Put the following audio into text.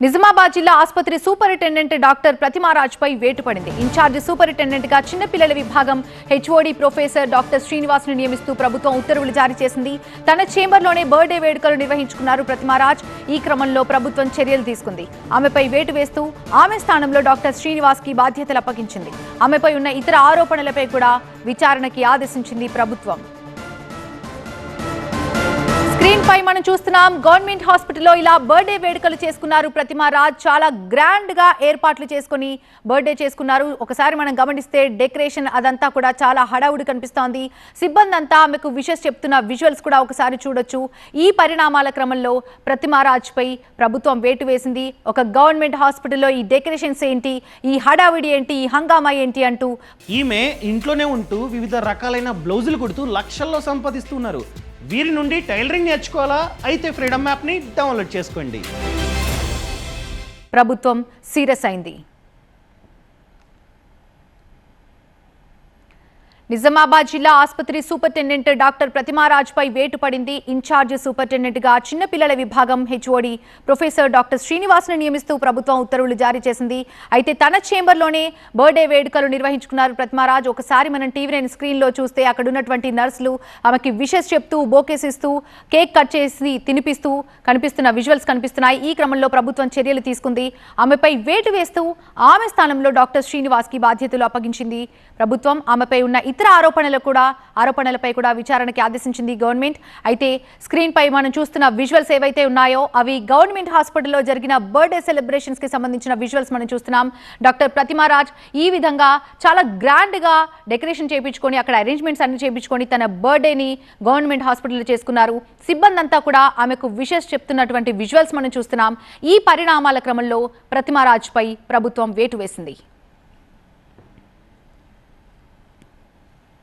నిజామాబాద్ జిల్లా ఆసుపత్రి superintendent doctor Pratima Raj పై వేటు పడింది. ఇన్ఛార్జ్ సూపరింటెండెంట్ గా చిన్నపిల్లల విభాగం హెచ్ఓడి ప్రొఫెసర్ డాక్టర్ శ్రీనివాస్ ను నియమిస్తూ ప్రభుత్వం ఉత్తర్వులు జారీ చేసింది. తన చేంబర్లోనే బర్త్డే వేడుకలు నిర్వహించుకున్నారు ప్రతిమారాజ్. ఈ క్రమంలో ప్రభుత్వం చర్యలు తీసుకుంది. ఆమెపై వేటు వేస్తూ ఆమె స్థానంలో డాక్టర్ శ్రీనివాస్ కి బాధ్యతలు అప్పగించింది. ఆమెపై ఉన్న ఇతర ఆరోపణలపై కూడా విచారణకి ఆదేశించింది ప్రభుత్వం. స్క్రీన్ పై మనం చూస్తున్నాం, గవర్నమెంట్ హాస్పిటల్లో ఇలా బర్త్డే వేడుకలు చేసుకున్నారు ప్రతిమారాజ్. చాలా గ్రాండ్ గా ఏర్పాట్లు చేసుకుని బర్త్డే చేసుకున్నారు. ఒకసారి మనం గమనిస్తే డెకరేషన్ అదంతా కూడా చాలా హడావుడి కనిపిస్తోంది. సిబ్బంది అంతా ఆమెకు విషెస్ చెప్తున్న విజువల్స్ కూడా ఒకసారి చూడొచ్చు. ఈ పరిణామాల క్రమంలో ప్రతిమారాజ్ పై ప్రభుత్వం వేటు వేసింది. ఒక గవర్నమెంట్ హాస్పిటల్లో ఈ డెకరేషన్స్ ఏంటి, ఈ హడావిడి ఏంటి, ఈ హంగామా ఏంటి అంటూ ఈమె ఇంట్లోనే ఉంటూ వివిధ రకాలైన బ్లౌజులు కుడుతూ లక్షల్లో సంపాదిస్తున్నారు. వీరి నుండి టైలరింగ్ నేర్చుకోవాలా? అయితే ఫ్రీడమ్ యాప్ని డౌన్లోడ్ చేసుకోండి. ప్రభుత్వం సీరియస్ అయింది. నిజామాబాద్ జిల్లా ఆసుపత్రి సూపరింటెండెంట్ డాక్టర్ ప్రతిమారాజ్ పై వేటు పడింది. ఇన్ఛార్జ్ సూపరింటెండెంట్ గా చిన్నపిల్లల విభాగం హెచ్ఓడి ప్రొఫెసర్ డాక్టర్ శ్రీనివాస్ ను నియమిస్తూ ప్రభుత్వం ఉత్తర్వులు జారీ చేసింది. అయితే తన చేంబర్లోనే బర్త్డే వేడుకలు నిర్వహించుకున్నారు ప్రతిమారాజ్. ఒకసారి మనం టీవీ స్క్రీన్ లో చూస్తే అక్కడ ఉన్నటువంటి నర్సులు ఆమెకి విషెస్ చెప్తూ, బోకేస్ ఇస్తూ, కేక్ కట్ చేసి తినిపిస్తూ కనిపిస్తున్న విజువల్స్ కనిపిస్తున్నాయి. ఈ క్రమంలో ప్రభుత్వం చర్యలు తీసుకుంది. ఆమెపై వేటు వేస్తూ ఆమె స్థానంలో డాక్టర్ శ్రీనివాస్ కి బాధ్యతలు అప్పగించింది ప్రభుత్వం. ఆమెపై ఉన్న ఇతర ఆరోపణలపై కూడా విచారణకి ఆదేశించింది గవర్నమెంట్. అయితే స్క్రీన్ పై మనం చూస్తున్న విజువల్స్ ఏవైతే ఉన్నాయో అవి గవర్నమెంట్ హాస్పిటల్లో జరిగిన బర్త్డే సెలబ్రేషన్స్ కి సంబంధించిన విజువల్స్ మనం చూస్తున్నాం. డాక్టర్ ప్రతిమారాజ్ ఈ విధంగా చాలా గ్రాండ్ గా డెకరేషన్ చేయించుకొని, అక్కడ అరేంజ్మెంట్స్ అన్ని చేయించుకొని తన బర్త్డేని గవర్నమెంట్ హాస్పిటల్లో చేసుకున్నారు. సిబ్బంది అంతా కూడా ఆమెకు విషెస్ చెప్తున్నటువంటి విజువల్స్ మనం చూస్తున్నాం. ఈ పరిణామాల క్రమంలో ప్రతిమారాజ్ పై ప్రభుత్వం వేటు వేసింది.